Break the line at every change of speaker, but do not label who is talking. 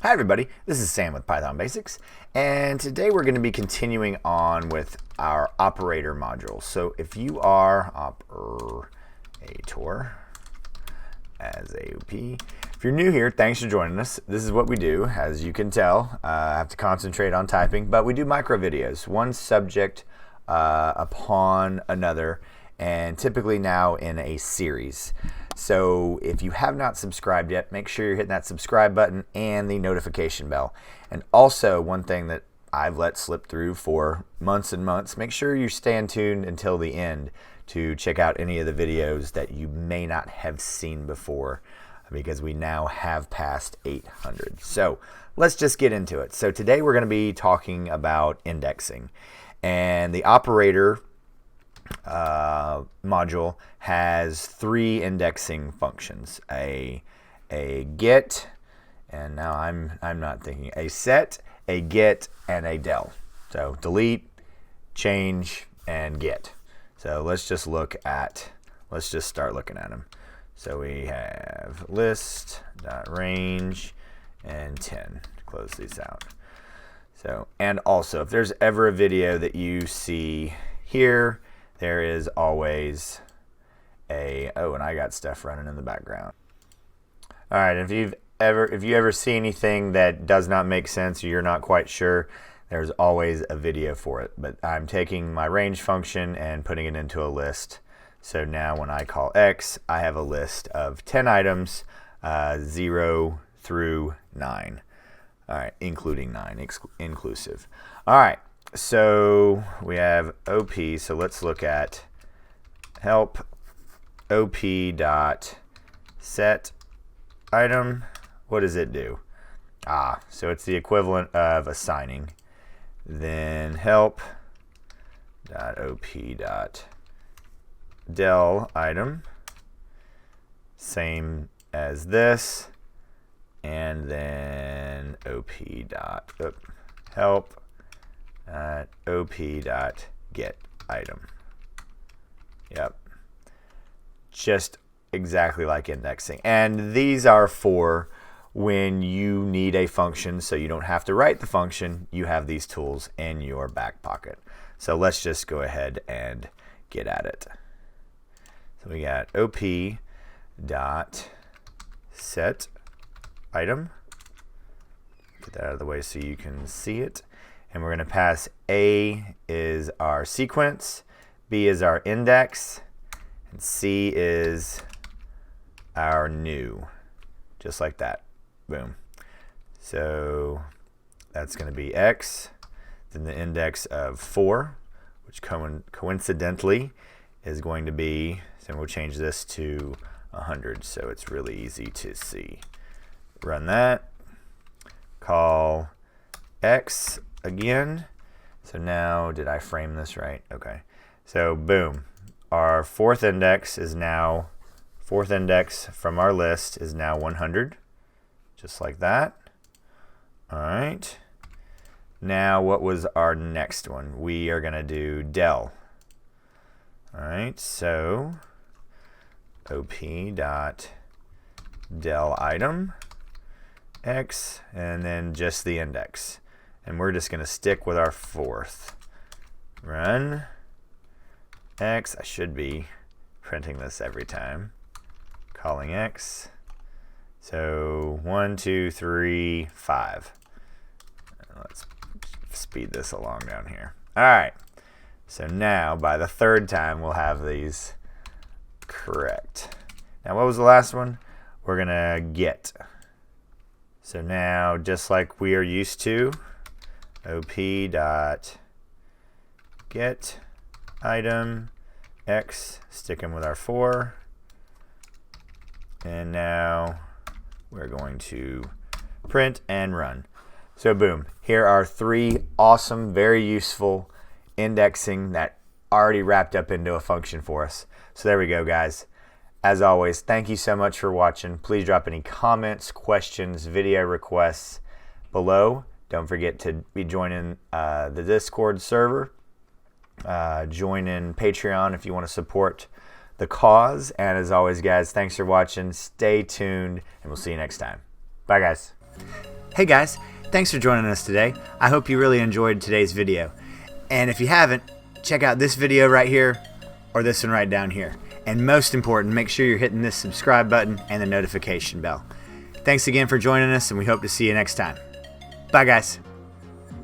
Hi everybody, this is Sam with Python Basics, and today we're going to be continuing on with our operator module. So if you are operator as AOP, if you're new here, thanks for joining us. This is what we do. As you can tell, I have to concentrate on typing, but we do micro videos, one subject upon another, and typically now in a series. So if you have not subscribed yet, make sure you're hitting that subscribe button and the notification bell. And also, one thing that I've let slip through for months and months, make sure you're staying tuned until the end to check out any of the videos that you may not have seen before, because we now have passed 800. So let's just get into it. So today we're going to be talking about indexing, and the operator module has three indexing functions: a get, and now I'm not thinking, a set, a get, and a del. So delete, change, and get. So let's just start looking at them. So we have list.range and 10. Close these out. So, and also, if there's ever a video that you see here, there is always and I got stuff running in the background. All right, if you ever see anything that does not make sense or you're not quite sure, there's always a video for it. But I'm taking my range function and putting it into a list. So now when I call X, I have a list of 10 items, 0 through 9. All right, including 9, inclusive. All right. So we have OP, so let's look at help OP dot set item. What does it do? So it's the equivalent of assigning. Then help dot OP dot del item, same as this, and then OP dot help OP dot get item. Yep, just exactly like indexing. And these are for when you need a function, so you don't have to write the function. You have these tools in your back pocket. So let's just go ahead and get at it. So we got OP dot set item. Get that out of the way so you can see it. And we're going to pass A is our sequence, B is our index, and C is our new, just like that. Boom. So that's going to be X, then the index of 4, which coincidentally is going to be, so we'll change this to 100 so it's really easy to see. Run that, call X again. So now, did I frame this right? Okay. So boom, our fourth index from our list is now 100, just like that. All right. Now what was our next one? We are going to do del. All right, so OP dot del item X, and then just the index. And we're just going to stick with our fourth. Run X. I should be printing this every time. Calling X. So 1, 2, 3, 5. Let's speed this along down here. All right. So now by the third time we'll have these correct. Now what was the last one? We're going to get. So now, just like we are used to, OP dot get item X, sticking with our 4. And now we're going to print and run. So boom, here are 3 awesome, very useful indexing that already wrapped up into a function for us. So there we go, guys. As always, thank you so much for watching. Please drop any comments, questions, video requests below. Don't forget to be joining the Discord server. Join in Patreon if you want to support the cause. And as always, guys, thanks for watching. Stay tuned, and we'll see you next time. Bye, guys. Hey guys, thanks for joining us today. I hope you really enjoyed today's video. And if you haven't, check out this video right here or this one right down here. And most important, make sure you're hitting this subscribe button and the notification bell. Thanks again for joining us, and we hope to see you next time. Bye guys.